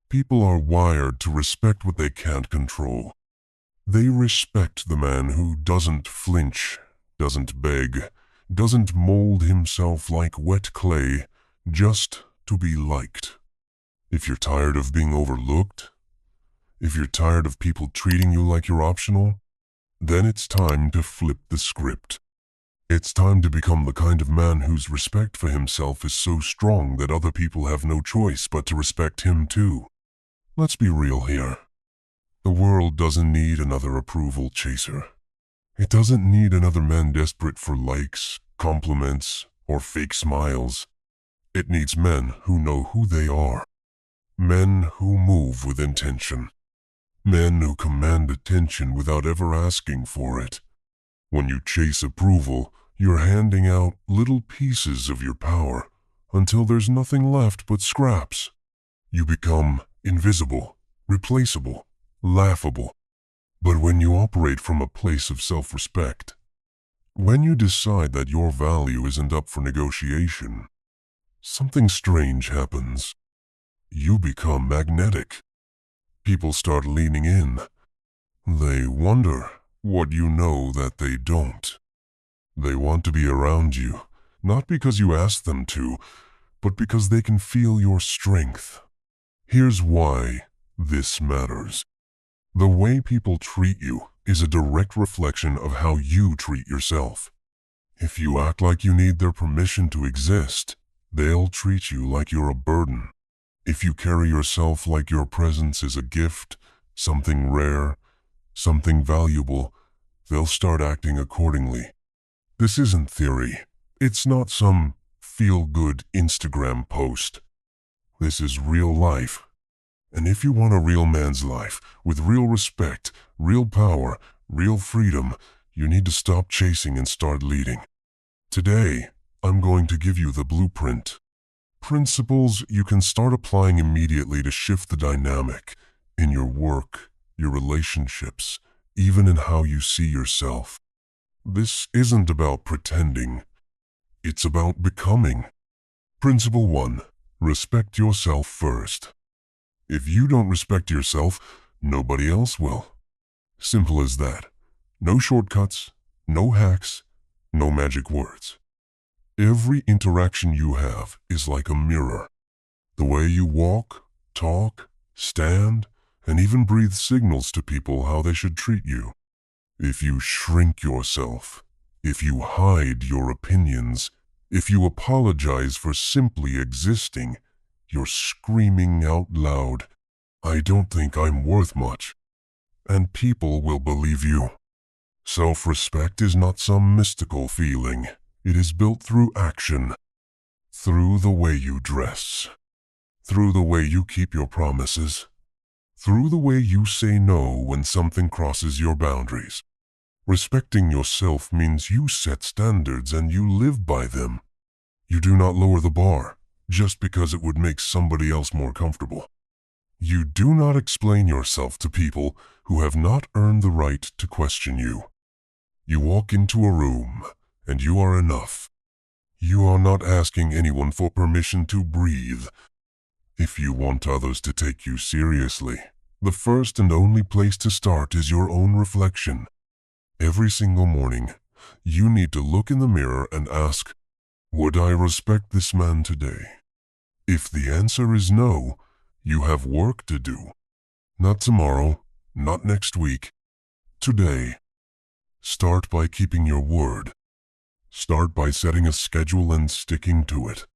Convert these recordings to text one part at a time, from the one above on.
People are wired to respect what they can't control. They respect the man who doesn't flinch, doesn't beg, doesn't mold himself like wet clay just to be liked. If you're tired of being overlooked, if you're tired of people treating you like you're optional, then it's time to flip the script. It's time to become the kind of man whose respect for himself is so strong that other people have no choice but to respect him too. Let's be real here. The world doesn't need another approval chaser. It doesn't need another man desperate for likes, compliments, or fake smiles. It needs men who know who they are. Men who move with intention. Men who command attention without ever asking for it. When you chase approval, you're handing out little pieces of your power until there's nothing left but scraps. You become invisible, replaceable, laughable. But when you operate from a place of self-respect, when you decide that your value isn't up for negotiation, something strange happens. You become magnetic. People start leaning in. They wonder what you know that they don't. They want to be around you, not because you ask them to, but because they can feel your strength. Here's why this matters. The way people treat you is a direct reflection of how you treat yourself. If you act like you need their permission to exist, they'll treat you like you're a burden. If you carry yourself like your presence is a gift, something rare, something valuable, they'll start acting accordingly. This isn't theory. It's not some feel-good Instagram post. This is real life. And if you want a real man's life, with real respect, real power, real freedom, you need to stop chasing and start leading. Today, I'm going to give you the blueprint. Principles you can start applying immediately to shift the dynamic in your work, your relationships, even in how you see yourself. This isn't about pretending. It's about becoming. Principle 1. Respect yourself first. If you don't respect yourself, nobody else will. Simple as that. No shortcuts, no hacks, no magic words. Every interaction you have is like a mirror. The way you walk, talk, stand, and even breathe signals to people how they should treat you. If you shrink yourself, if you hide your opinions, if you apologize for simply existing, you're screaming out loud, "I don't think I'm worth much." And people will believe you. Self-respect is not some mystical feeling. It is built through action, through the way you dress, through the way you keep your promises, through the way you say no when something crosses your boundaries. Respecting yourself means you set standards and you live by them. You do not lower the bar just because it would make somebody else more comfortable. You do not explain yourself to people who have not earned the right to question you. You walk into a room and you are enough. You are not asking anyone for permission to breathe. If you want others to take you seriously, the first and only place to start is your own reflection. Every single morning, you need to look in the mirror and ask, would I respect this man today? If the answer is no, you have work to do. Not tomorrow, not next week. Today. Start by keeping your word. Start by setting a schedule and sticking to it.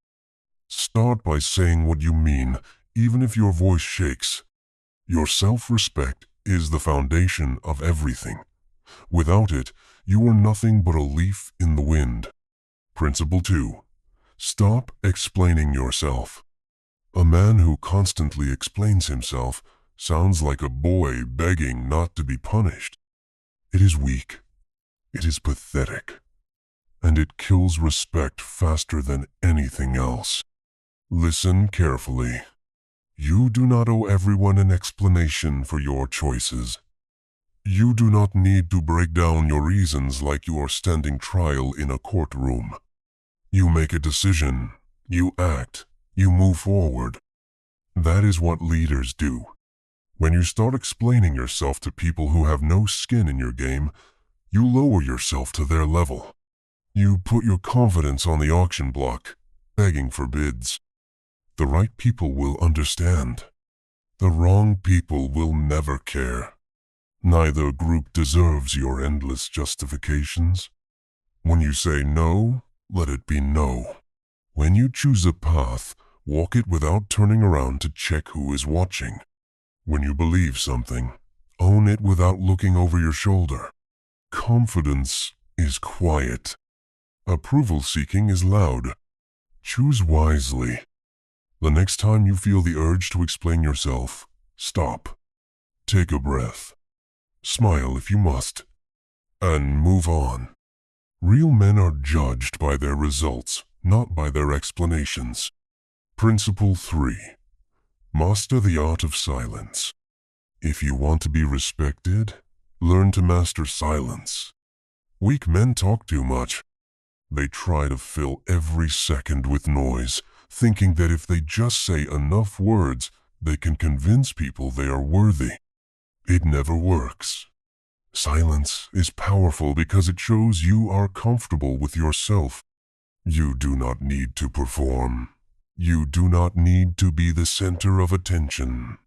Start by saying what you mean, even if your voice shakes. Your self-respect is the foundation of everything. Without it, you are nothing but a leaf in the wind. Principle 2. Stop explaining yourself. A man who constantly explains himself sounds like a boy begging not to be punished. It is weak. It is pathetic. And it kills respect faster than anything else. Listen carefully. You do not owe everyone an explanation for your choices. You do not need to break down your reasons like you are standing trial in a courtroom. You make a decision, you act, you move forward. That is what leaders do. When you start explaining yourself to people who have no skin in your game, you lower yourself to their level. You put your confidence on the auction block, begging for bids. The right people will understand. The wrong people will never care. Neither group deserves your endless justifications. When you say no, let it be no. When you choose a path, walk it without turning around to check who is watching. When you believe something, own it without looking over your shoulder. Confidence is quiet. Approval-seeking is loud. Choose wisely. The next time you feel the urge to explain yourself, stop. Take a breath. Smile if you must. And move on. Real men are judged by their results, not by their explanations. Principle 3. Master the art of silence. If you want to be respected, learn to master silence. Weak men talk too much. They try to fill every second with noise, thinking that if they just say enough words, they can convince people they are worthy. It never works. Silence is powerful because it shows you are comfortable with yourself. You do not need to perform. You do not need to be the center of attention.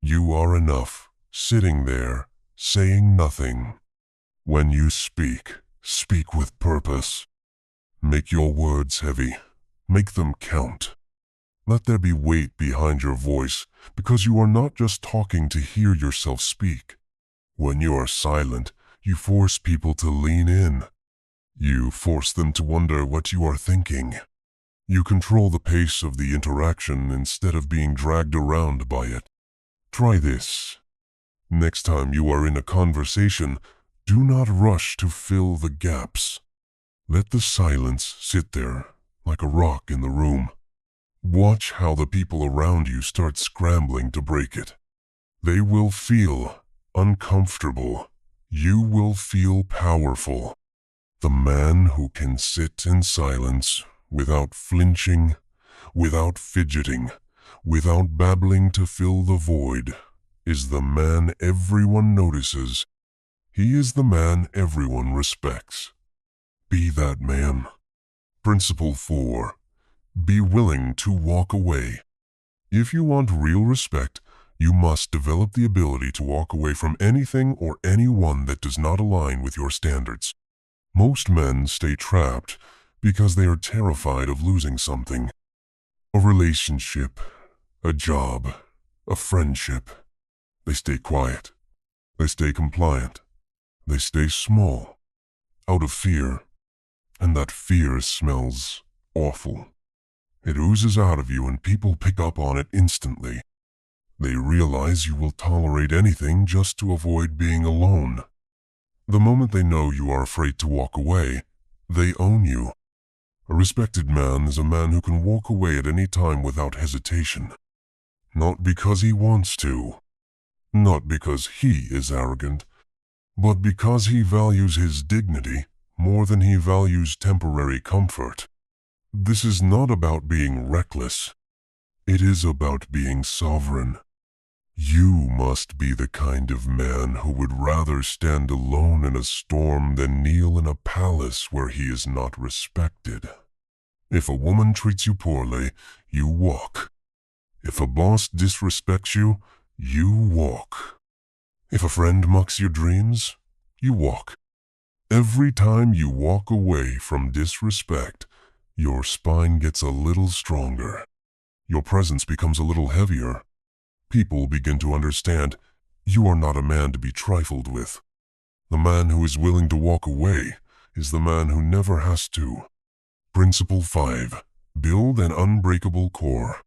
You are enough, sitting there, saying nothing. When you speak, speak with purpose. Make your words heavy. Make them count. Let there be weight behind your voice, because you are not just talking to hear yourself speak. When you are silent, you force people to lean in. You force them to wonder what you are thinking. You control the pace of the interaction instead of being dragged around by it. Try this. Next time you are in a conversation, do not rush to fill the gaps. Let the silence sit there, like a rock in the room. Watch how the people around you start scrambling to break it. They will feel uncomfortable. You will feel powerful. The man who can sit in silence without flinching, without fidgeting, without babbling to fill the void, is the man everyone notices. He is the man everyone respects. Be that man. Principle 4. Be willing to walk away. If you want real respect, you must develop the ability to walk away from anything or anyone that does not align with your standards. Most men stay trapped because they are terrified of losing something. A relationship, a job, a friendship. They stay quiet. They stay compliant. They stay small, out of fear. And that fear smells awful. It oozes out of you and people pick up on it instantly. They realize you will tolerate anything just to avoid being alone. The moment they know you are afraid to walk away, they own you. A respected man is a man who can walk away at any time without hesitation. Not because he wants to, not because he is arrogant, but because he values his dignity more than he values temporary comfort. This is not about being reckless. It is about being sovereign. You must be the kind of man who would rather stand alone in a storm than kneel in a palace where he is not respected. If a woman treats you poorly, you walk. If a boss disrespects you, you walk. If a friend mocks your dreams, you walk. Every time you walk away from disrespect, your spine gets a little stronger. Your presence becomes a little heavier. People begin to understand you are not a man to be trifled with. The man who is willing to walk away is the man who never has to. Principle 5. Build an unbreakable core.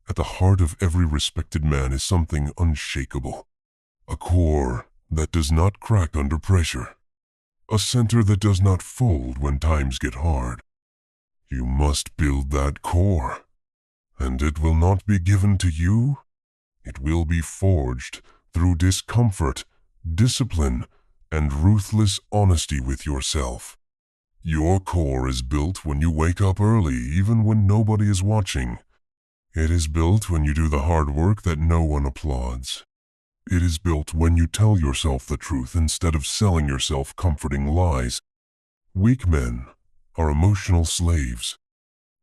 At the heart of every respected man is something unshakable. A core that does not crack under pressure. A center that does not fold when times get hard. You must build that core. And it will not be given to you. It will be forged through discomfort, discipline, and ruthless honesty with yourself. Your core is built when you wake up early, even when nobody is watching. It is built when you do the hard work that no one applauds. It is built when you tell yourself the truth instead of selling yourself comforting lies. Weak men are emotional slaves.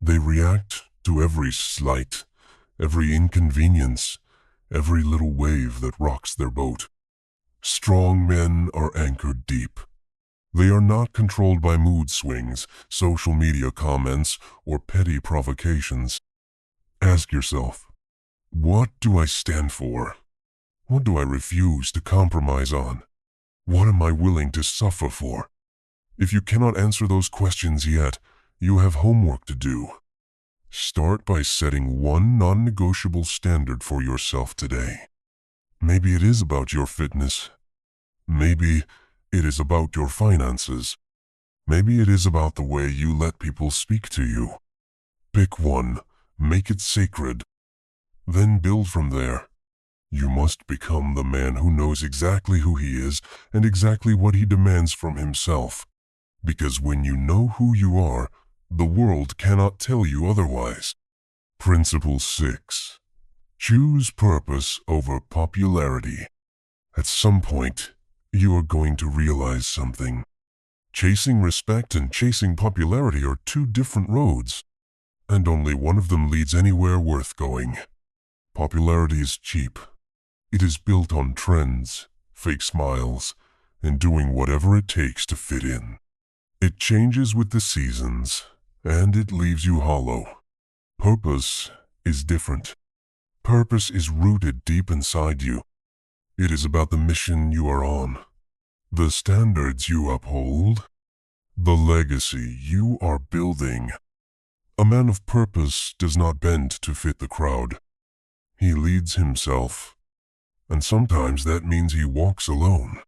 They react to every slight, every inconvenience, every little wave that rocks their boat. Strong men are anchored deep. They are not controlled by mood swings, social media comments, or petty provocations. Ask yourself, what do I stand for? What do I refuse to compromise on? What am I willing to suffer for? If you cannot answer those questions yet, you have homework to do. Start by setting one non-negotiable standard for yourself today. Maybe it is about your fitness. Maybe it is about your finances. Maybe it is about the way you let people speak to you. Pick one, make it sacred. Then build from there. You must become the man who knows exactly who he is and exactly what he demands from himself. Because when you know who you are, the world cannot tell you otherwise. Principle 6. Choose purpose over popularity. At some point, you are going to realize something. Chasing respect and chasing popularity are two different roads, and only one of them leads anywhere worth going. Popularity is cheap. It is built on trends, fake smiles, and doing whatever it takes to fit in. It changes with the seasons, and it leaves you hollow. Purpose is different. Purpose is rooted deep inside you. It is about the mission you are on, the standards you uphold, the legacy you are building. A man of purpose does not bend to fit the crowd. He leads himself, and sometimes that means he walks alone.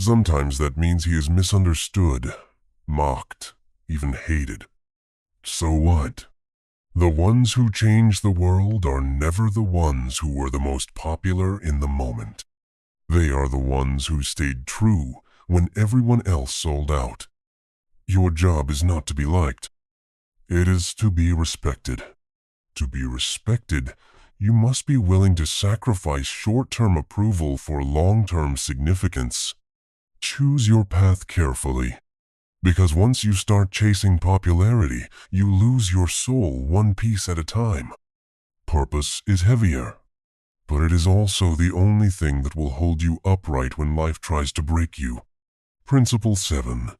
Sometimes that means he is misunderstood, mocked, even hated. So what? The ones who change the world are never the ones who were the most popular in the moment. They are the ones who stayed true when everyone else sold out. Your job is not to be liked. It is to be respected. To be respected, you must be willing to sacrifice short-term approval for long-term significance. Choose your path carefully. Because once you start chasing popularity, you lose your soul one piece at a time. Purpose is heavier, but it is also the only thing that will hold you upright when life tries to break you. Principle 7.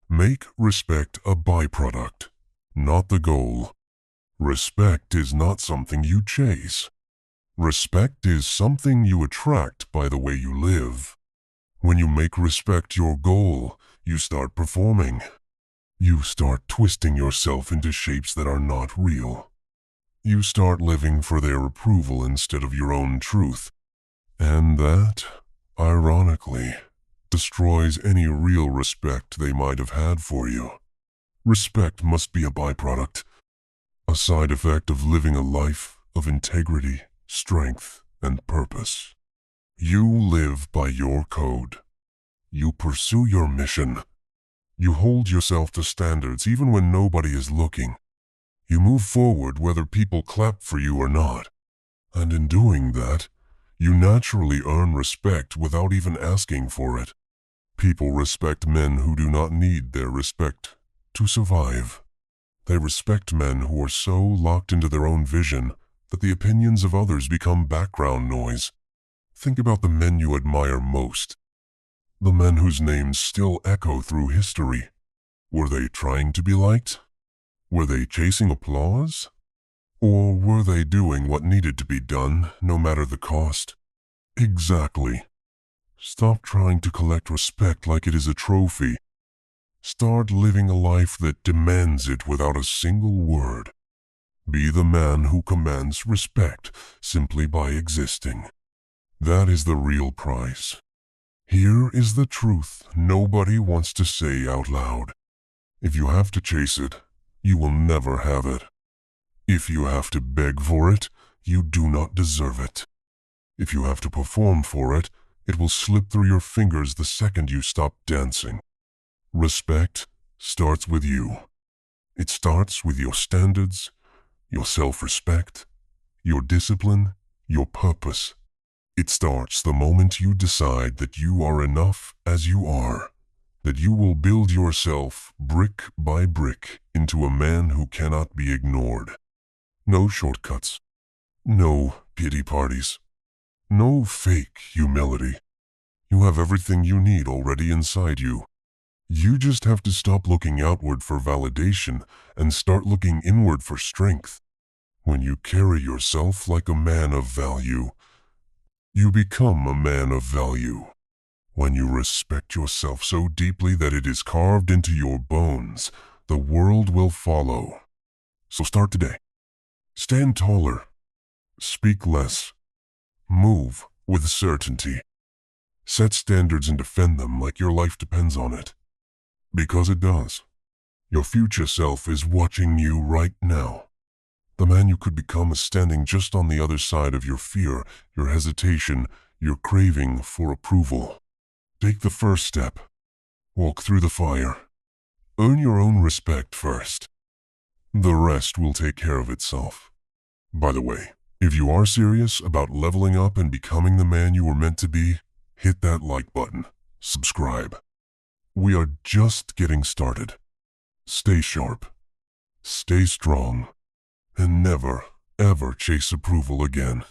Make respect a byproduct, not the goal. Respect is not something you chase. Respect is something you attract by the way you live. When you make respect your goal, you start performing. You start twisting yourself into shapes that are not real. You start living for their approval instead of your own truth. And that, ironically, destroys any real respect they might have had for you. Respect must be a byproduct, a side effect of living a life of integrity, strength, and purpose. You live by your code. You pursue your mission. You hold yourself to standards even when nobody is looking. You move forward whether people clap for you or not. And in doing that, you naturally earn respect without even asking for it. People respect men who do not need their respect to survive. They respect men who are so locked into their own vision that the opinions of others become background noise. Think about the men you admire most. The men whose names still echo through history. Were they trying to be liked? Were they chasing applause? Or were they doing what needed to be done, no matter the cost? Exactly. Stop trying to collect respect like it is a trophy. Start living a life that demands it without a single word. Be the man who commands respect simply by existing. That is the real price. Here is the truth nobody wants to say out loud. If you have to chase it, you will never have it. If you have to beg for it, you do not deserve it. If you have to perform for it, it will slip through your fingers the second you stop dancing. Respect starts with you. It starts with your standards, your self-respect, your discipline, your purpose. It starts the moment you decide that you are enough as you are, that you will build yourself brick by brick into a man who cannot be ignored. No shortcuts. No pity parties. No fake humility. You have everything you need already inside you. You just have to stop looking outward for validation and start looking inward for strength. When you carry yourself like a man of value, you become a man of value. When you respect yourself so deeply that it is carved into your bones, the world will follow. So start today. Stand taller. Speak less. Move with certainty. Set standards and defend them like your life depends on it. Because it does. Your future self is watching you right now. The man you could become is standing just on the other side of your fear, your hesitation, your craving for approval. Take the first step. Walk through the fire. Earn your own respect first. The rest will take care of itself. By the way, if you are serious about leveling up and becoming the man you were meant to be, hit that like button. Subscribe. We are just getting started. Stay sharp. Stay strong. And never, ever chase approval again.